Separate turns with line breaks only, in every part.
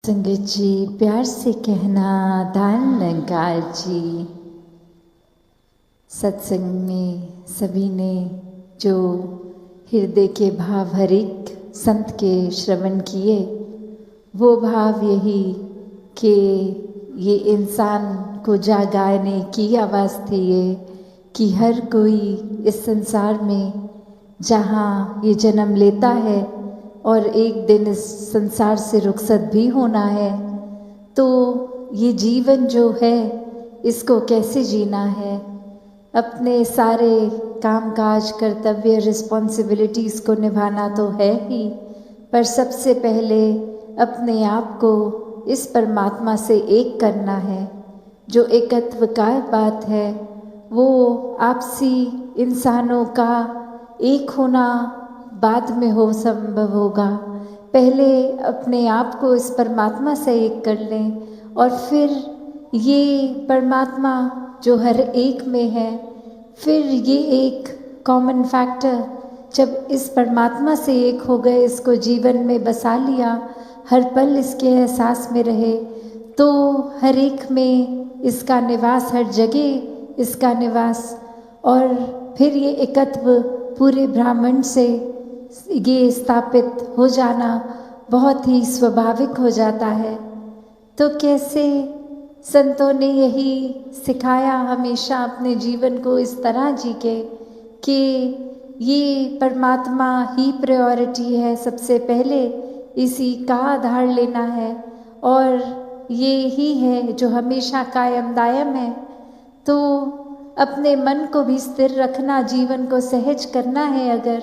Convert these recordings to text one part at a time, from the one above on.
संगत जी, प्यार से कहना दान निकाल जी। सत्संग में सभी ने जो हृदय के भाव हर एक संत के श्रवण किए, वो भाव यही कि ये इंसान को जागाने की आवाज़ थी ये कि हर कोई इस संसार में जहाँ ये जन्म लेता है और एक दिन इस संसार से रुखसत भी होना है, तो ये जीवन जो है इसको कैसे जीना है। अपने सारे कामकाज, कर्तव्य, रिस्पॉन्सिबिलिटीज़ को निभाना तो है ही, पर सबसे पहले अपने आप को इस परमात्मा से एक करना है। जो एकत्व का बात है वो आपसी इंसानों का एक होना बाद में हो संभव होगा। पहले अपने आप को इस परमात्मा से एक कर लें और फिर ये परमात्मा जो हर एक में है, फिर ये एक कॉमन फैक्टर जब इस परमात्मा से एक हो गए, इसको जीवन में बसा लिया, हर पल इसके एहसास में रहे, तो हर एक में इसका निवास, हर जगह इसका निवास, और फिर ये एकत्व पूरे ब्रह्मांड से ये स्थापित हो जाना बहुत ही स्वाभाविक हो जाता है। तो कैसे संतों ने यही सिखाया हमेशा अपने जीवन को इस तरह जी के कि ये परमात्मा ही प्रायोरिटी है, सबसे पहले इसी का आधार लेना है और ये ही है जो हमेशा कायम दायम है। तो अपने मन को भी स्थिर रखना, जीवन को सहज करना है अगर,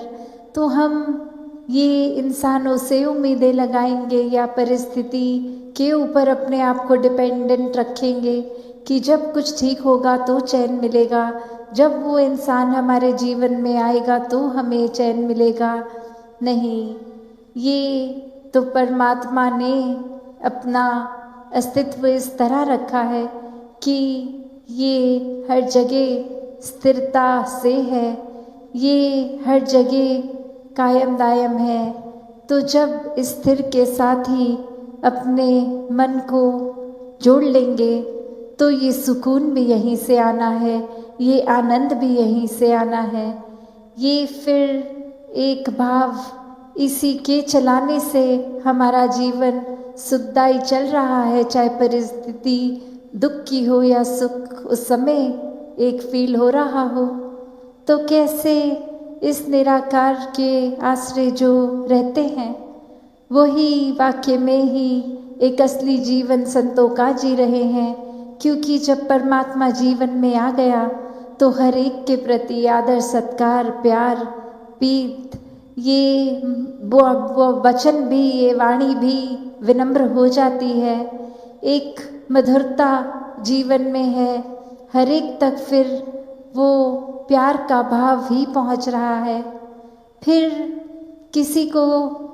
तो हम ये इंसानों से उम्मीदें लगाएंगे या परिस्थिति के ऊपर अपने आप को डिपेंडेंट रखेंगे कि जब कुछ ठीक होगा तो चैन मिलेगा, जब वो इंसान हमारे जीवन में आएगा तो हमें चैन मिलेगा। नहीं, ये तो परमात्मा ने अपना अस्तित्व इस तरह रखा है कि ये हर जगह स्थिरता से है, ये हर जगह कायम दायम है। तो जब स्थिर के साथ ही अपने मन को जोड़ लेंगे तो ये सुकून भी यहीं से आना है, ये आनंद भी यहीं से आना है। ये फिर एक भाव, इसी के चलाने से हमारा जीवन सुखदायी चल रहा है, चाहे परिस्थिति दुख की हो या सुख, उस समय एक फील हो रहा हो। तो कैसे इस निराकार के आश्रय जो रहते हैं वही वाक्य में ही एक असली जीवन संतों का जी रहे हैं, क्योंकि जब परमात्मा जीवन में आ गया तो हर एक के प्रति आदर, सत्कार, प्यार, प्रीत, ये वो वचन भी, ये वाणी भी विनम्र हो जाती है। एक मधुरता जीवन में है, हर एक तक फिर वो प्यार का भाव ही पहुंच रहा है। फिर किसी को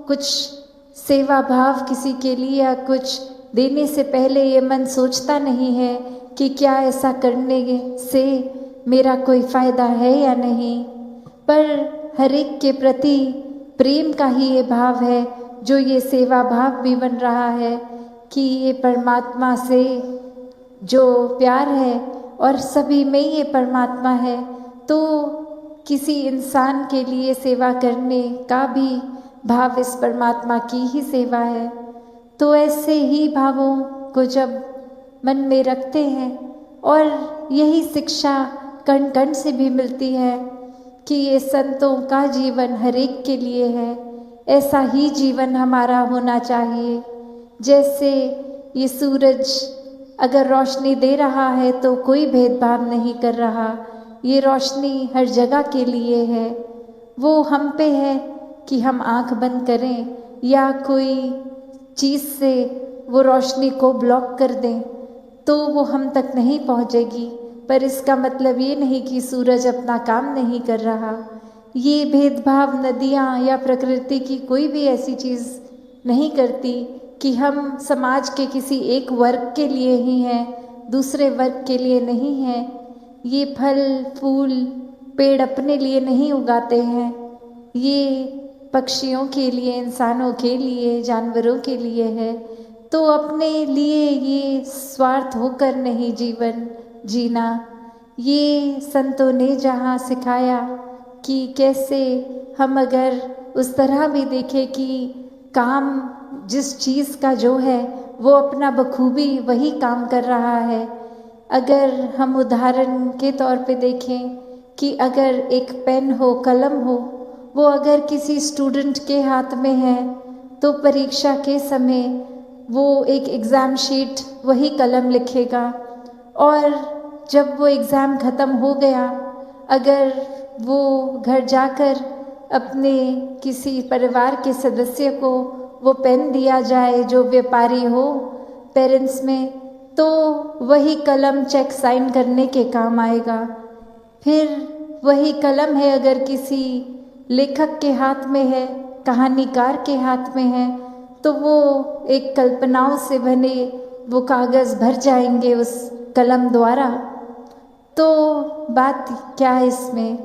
कुछ सेवा भाव, किसी के लिए या कुछ देने से पहले ये मन सोचता नहीं है कि क्या ऐसा करने से मेरा कोई फ़ायदा है या नहीं, पर हर एक के प्रति प्रेम का ही ये भाव है जो ये सेवा भाव भी बन रहा है कि ये परमात्मा से जो प्यार है और सभी में ये परमात्मा है, तो किसी इंसान के लिए सेवा करने का भी भाव इस परमात्मा की ही सेवा है। तो ऐसे ही भावों को जब मन में रखते हैं, और यही शिक्षा कण कण से भी मिलती है कि ये संतों का जीवन हर एक के लिए है, ऐसा ही जीवन हमारा होना चाहिए। जैसे ये सूरज अगर रोशनी दे रहा है तो कोई भेदभाव नहीं कर रहा, ये रोशनी हर जगह के लिए है। वो हम पे है कि हम आंख बंद करें या कोई चीज़ से वो रोशनी को ब्लॉक कर दें तो वो हम तक नहीं पहुंचेगी, पर इसका मतलब ये नहीं कि सूरज अपना काम नहीं कर रहा। ये भेदभाव नदियाँ या प्रकृति की कोई भी ऐसी चीज़ नहीं करती कि हम समाज के किसी एक वर्ग के लिए ही हैं, दूसरे वर्ग के लिए नहीं हैं। ये फल फूल पेड़ अपने लिए नहीं उगाते हैं, ये पक्षियों के लिए, इंसानों के लिए, जानवरों के लिए है। तो अपने लिए ये स्वार्थ होकर नहीं जीवन जीना। ये संतों ने जहाँ सिखाया कि कैसे हम अगर उस तरह भी देखें कि काम जिस चीज़ का जो है वो अपना बखूबी वही काम कर रहा है। अगर हम उदाहरण के तौर पे देखें कि अगर एक पेन हो, कलम हो, वो अगर किसी स्टूडेंट के हाथ में है तो परीक्षा के समय वो एक एग्ज़ाम शीट वही कलम लिखेगा, और जब वो एग्ज़ाम ख़त्म हो गया, अगर वो घर जाकर अपने किसी परिवार के सदस्य को वो पेन दिया जाए जो व्यापारी हो पेरेंट्स में, तो वही कलम चेक साइन करने के काम आएगा। फिर वही कलम है अगर किसी लेखक के हाथ में है, कहानीकार के हाथ में है, तो वो एक कल्पनाओं से बने वो कागज़ भर जाएंगे उस कलम द्वारा। तो बात क्या है इसमें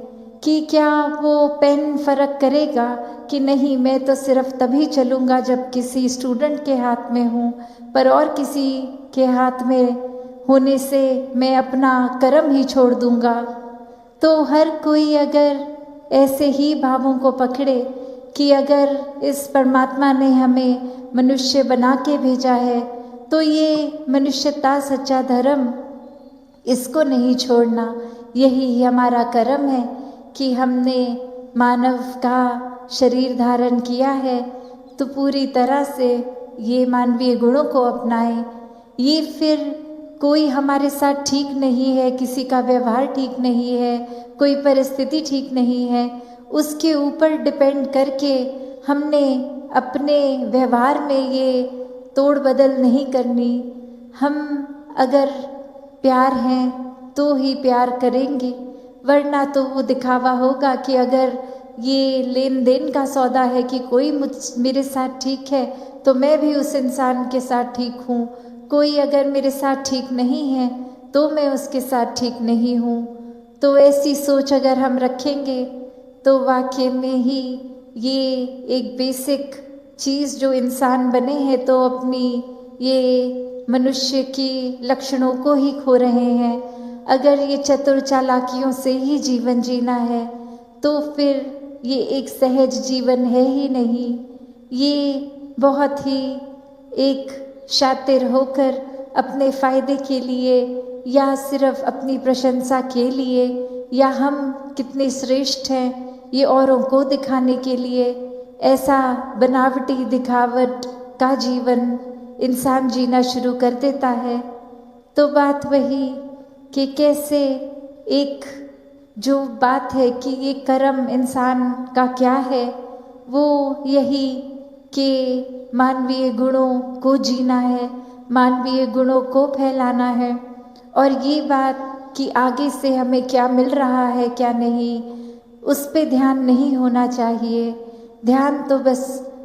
कि क्या वो पेन फ़र्क करेगा कि नहीं, मैं तो सिर्फ तभी चलूँगा जब किसी स्टूडेंट के हाथ में हूँ, पर और किसी के हाथ में होने से मैं अपना कर्म ही छोड़ दूँगा। तो हर कोई अगर ऐसे ही भावों को पकड़े कि अगर इस परमात्मा ने हमें मनुष्य बना के भेजा है तो ये मनुष्यता सच्चा धर्म, इसको नहीं छोड़ना। यही हमारा कर्म है कि हमने मानव का शरीर धारण किया है तो पूरी तरह से ये मानवीय गुणों को अपनाएं। ये फिर कोई हमारे साथ ठीक नहीं है, किसी का व्यवहार ठीक नहीं है, कोई परिस्थिति ठीक नहीं है, उसके ऊपर डिपेंड करके हमने अपने व्यवहार में ये तोड़ बदल नहीं करनी। हम अगर प्यार हैं तो ही प्यार करेंगे, वरना तो वो दिखावा होगा कि अगर ये लेन देन का सौदा है कि कोई मेरे साथ ठीक है तो मैं भी उस इंसान के साथ ठीक हूँ, कोई अगर मेरे साथ ठीक नहीं है तो मैं उसके साथ ठीक नहीं हूँ। तो ऐसी सोच अगर हम रखेंगे तो वाकई में ही ये एक बेसिक चीज़ जो इंसान बने हैं तो अपनी ये मनुष्य की लक्षणों को ही खो रहे हैं। अगर ये चतुर चालाकियों से ही जीवन जीना है तो फिर ये एक सहज जीवन है ही नहीं। ये बहुत ही एक शातिर होकर अपने फ़ायदे के लिए या सिर्फ अपनी प्रशंसा के लिए या हम कितने श्रेष्ठ हैं ये औरों को दिखाने के लिए ऐसा बनावटी दिखावट का जीवन इंसान जीना शुरू कर देता है। तो बात वही कि कैसे एक जो बात है कि ये कर्म इंसान का क्या है, वो यही कि मानवीय गुणों को जीना है, मानवीय गुणों को फैलाना है। और ये बात कि आगे से हमें क्या मिल रहा है क्या नहीं, उस पे ध्यान नहीं होना चाहिए। ध्यान तो बस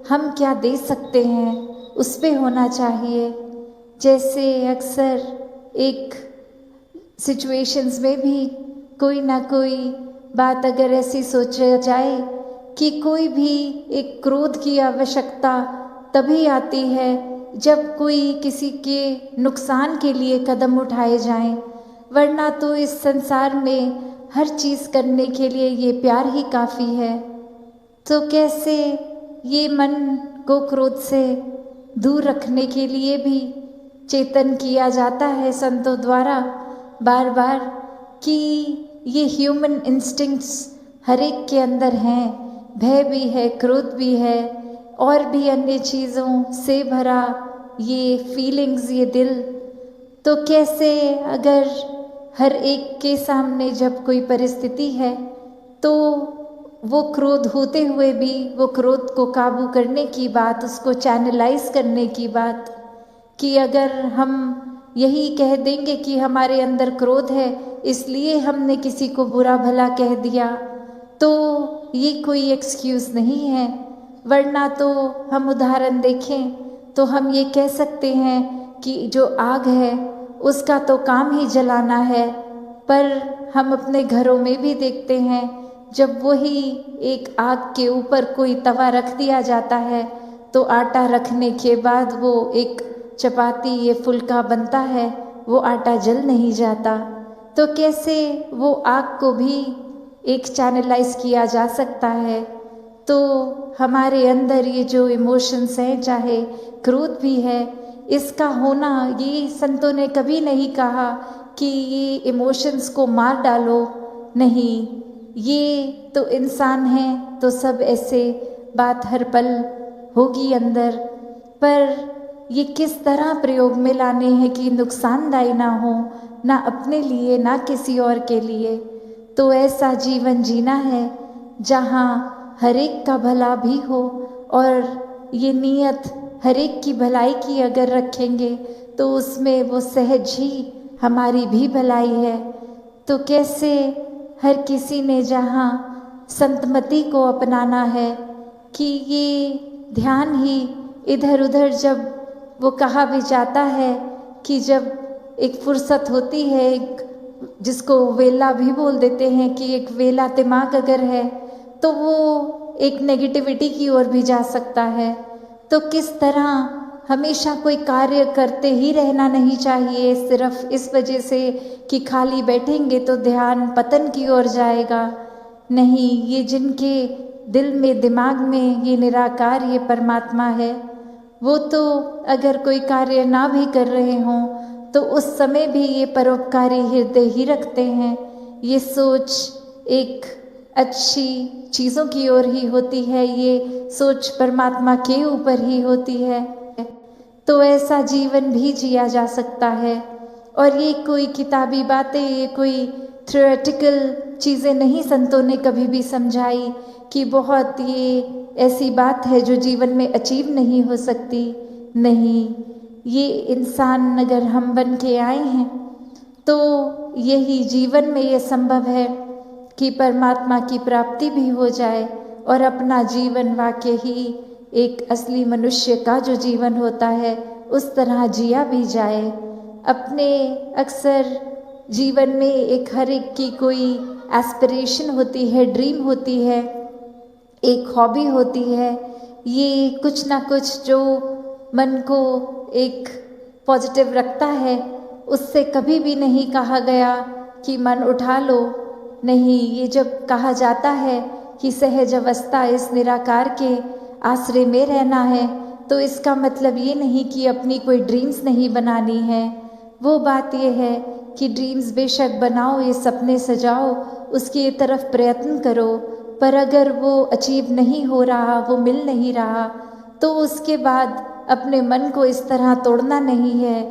हम क्या दे सकते हैं उस पे होना चाहिए। जैसे अक्सर एक सिचुएशंस में भी कोई ना कोई बात अगर ऐसी सोचा जाए कि कोई भी एक क्रोध की आवश्यकता तभी आती है जब कोई किसी के नुकसान के लिए कदम उठाए जाएं, वरना तो इस संसार में हर चीज़ करने के लिए ये प्यार ही काफ़ी है। तो कैसे ये मन को क्रोध से दूर रखने के लिए भी चेतन किया जाता है संतों द्वारा बार बार कि ये ह्यूमन इंस्टिंक्ट्स हर एक के अंदर हैं, भय भी है, क्रोध भी है और भी अन्य चीज़ों से भरा ये फीलिंग्स, ये दिल। तो कैसे अगर हर एक के सामने जब कोई परिस्थिति है तो वो क्रोध होते हुए भी वो क्रोध को काबू करने की बात, उसको चैनलाइज करने की बात, कि अगर हम यही कह देंगे कि हमारे अंदर क्रोध है इसलिए हमने किसी को बुरा भला कह दिया, तो ये कोई एक्सक्यूज़ नहीं है। वरना तो हम उदाहरण देखें तो हम ये कह सकते हैं कि जो आग है उसका तो काम ही जलाना है, पर हम अपने घरों में भी देखते हैं जब वही एक आग के ऊपर कोई तवा रख दिया जाता है तो आटा रखने के बाद वो एक चपाती ये फुल्का बनता है वो आटा जल नहीं जाता, तो कैसे वो आग को भी एक चैनलाइज किया जा सकता है। तो हमारे अंदर ये जो इमोशंस हैं, चाहे क्रोध भी है, इसका होना, ये संतों ने कभी नहीं कहा कि ये इमोशंस को मार डालो, नहीं, ये तो इंसान हैं तो सब ऐसे बात हर पल होगी अंदर, पर ये किस तरह प्रयोग में लाने हैं कि नुकसानदायी ना हो, ना अपने लिए ना किसी और के लिए। तो ऐसा जीवन जीना है जहाँ हर एक का भला भी हो, और ये नीयत हर एक की भलाई की अगर रखेंगे तो उसमें वो सहज ही हमारी भी भलाई है। तो कैसे हर किसी ने जहाँ संतमति को अपनाना है कि ये ध्यान ही इधर उधर, जब वो कहा भी जाता है कि जब एक फुर्सत होती है, एक जिसको वेला भी बोल देते हैं कि एक वेला दिमाग अगर है तो वो एक नेगेटिविटी की ओर भी जा सकता है। तो किस तरह हमेशा कोई कार्य करते ही रहना नहीं चाहिए सिर्फ इस वजह से कि खाली बैठेंगे तो ध्यान पतन की ओर जाएगा। नहीं, ये जिनके दिल में दिमाग में ये निराकार, ये परमात्मा है, वो तो अगर कोई कार्य ना भी कर रहे हों तो उस समय भी ये परोपकारी हृदय ही रखते हैं। ये सोच एक अच्छी चीज़ों की ओर ही होती है, ये सोच परमात्मा के ऊपर ही होती है। तो ऐसा जीवन भी जिया जा सकता है। और ये कोई किताबी बातें, ये कोई थ्योरेटिकल चीज़ें नहीं संतों ने कभी भी समझाई कि बहुत ये ऐसी बात है जो जीवन में अचीव नहीं हो सकती। नहीं, ये इंसान अगर हम बन के आए हैं तो यही जीवन में ये संभव है कि परमात्मा की प्राप्ति भी हो जाए और अपना जीवन वाकई ही एक असली मनुष्य का जो जीवन होता है उस तरह जिया भी जाए। अपने अक्सर जीवन में एक हर एक की कोई एस्पिरेशन होती है, ड्रीम होती है, एक हॉबी होती है, ये कुछ ना कुछ जो मन को एक पॉजिटिव रखता है। उससे कभी भी नहीं कहा गया कि मन उठा लो, नहीं, ये जब कहा जाता है कि सहज अवस्था इस निराकार के आश्रय में रहना है तो इसका मतलब ये नहीं कि अपनी कोई ड्रीम्स नहीं बनानी है। वो बात ये है कि ड्रीम्स बेशक बनाओ, ये सपने सजाओ, उसकी तरफ प्रयत्न करो, पर अगर वो अचीव नहीं हो रहा, वो मिल नहीं रहा, तो उसके बाद अपने मन को इस तरह तोड़ना नहीं है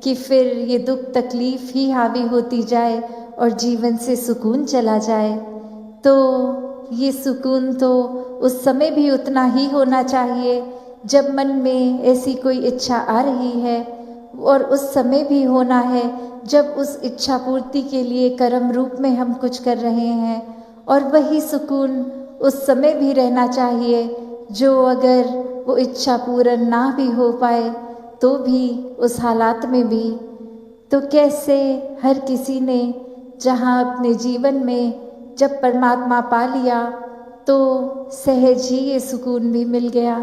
कि फिर ये दुख तकलीफ ही हावी होती जाए और जीवन से सुकून चला जाए। तो ये सुकून तो उस समय भी उतना ही होना चाहिए जब मन में ऐसी कोई इच्छा आ रही है, और उस समय भी होना है जब उस इच्छा पूर्ति के लिए कर्म रूप में हम कुछ कर रहे हैं, और वही सुकून उस समय भी रहना चाहिए जो अगर वो इच्छा पूर्ण ना भी हो पाए तो भी उस हालात में भी। तो कैसे हर किसी ने जहाँ अपने जीवन में जब परमात्मा पा लिया तो सहज ही ये सुकून भी मिल गया।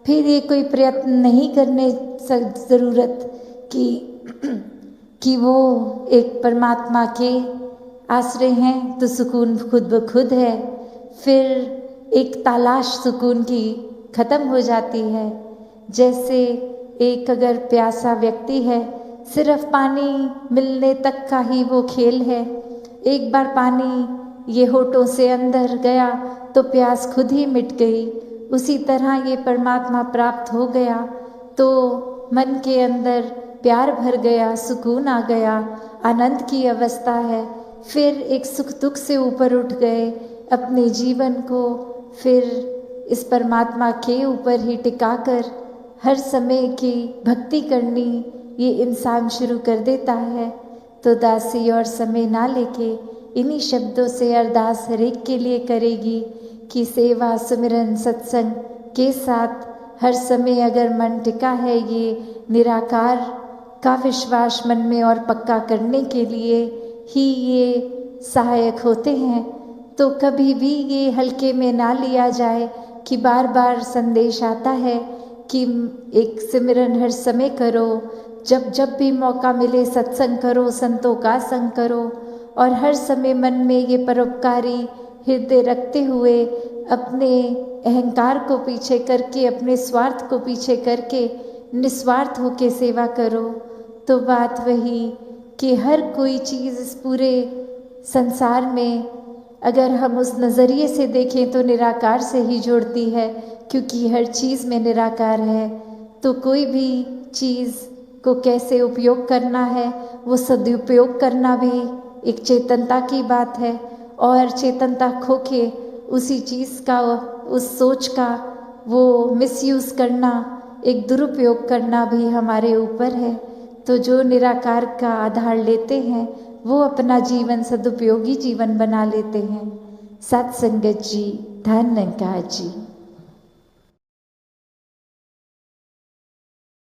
फिर ये कोई प्रयत्न नहीं करने ज़रूरत कि वो एक परमात्मा के आश्रय हैं तो सुकून खुद ब खुद है। फिर एक तलाश सुकून की ख़त्म हो जाती है। जैसे एक अगर प्यासा व्यक्ति है, सिर्फ पानी मिलने तक का ही वो खेल है। एक बार पानी ये होठों से अंदर गया तो प्यास खुद ही मिट गई। उसी तरह ये परमात्मा प्राप्त हो गया तो मन के अंदर प्यार भर गया, सुकून आ गया, आनंद की अवस्था है। फिर एक सुख दुख से ऊपर उठ गए, अपने जीवन को फिर इस परमात्मा के ऊपर ही टिकाकर हर समय की भक्ति करनी ये इंसान शुरू कर देता है। तो दासी और समय ना लेके इन्हीं शब्दों से अरदास हर एक के लिए करेगी कि सेवा सुमिरन सत्संग के साथ हर समय अगर मन टिका है, ये निराकार का विश्वास मन में और पक्का करने के लिए ही ये सहायक होते हैं। तो कभी भी ये हल्के में ना लिया जाए कि बार बार संदेश आता है कि एक सिमरन हर समय करो, जब जब भी मौका मिले सत्संग करो, संतों का संग करो, और हर समय मन में ये परोपकारी हृदय रखते हुए अपने अहंकार को पीछे करके, अपने स्वार्थ को पीछे करके निस्वार्थ होके सेवा करो। तो बात वही कि हर कोई चीज़ इस पूरे संसार में अगर हम उस नज़रिए से देखें तो निराकार से ही जोड़ती है, क्योंकि हर चीज़ में निराकार है। तो कोई भी चीज़ को कैसे उपयोग करना है, वो सदुपयोग करना भी एक चेतनता की बात है, और चेतनता खो के उसी चीज़ का, उस सोच का वो मिसयूज़ करना, एक दुरुपयोग करना भी हमारे ऊपर है। तो जो निराकार का आधार लेते हैं वो अपना जीवन सदुपयोगी जीवन बना लेते हैं। सत्संगत जी, धन्यवाद जी।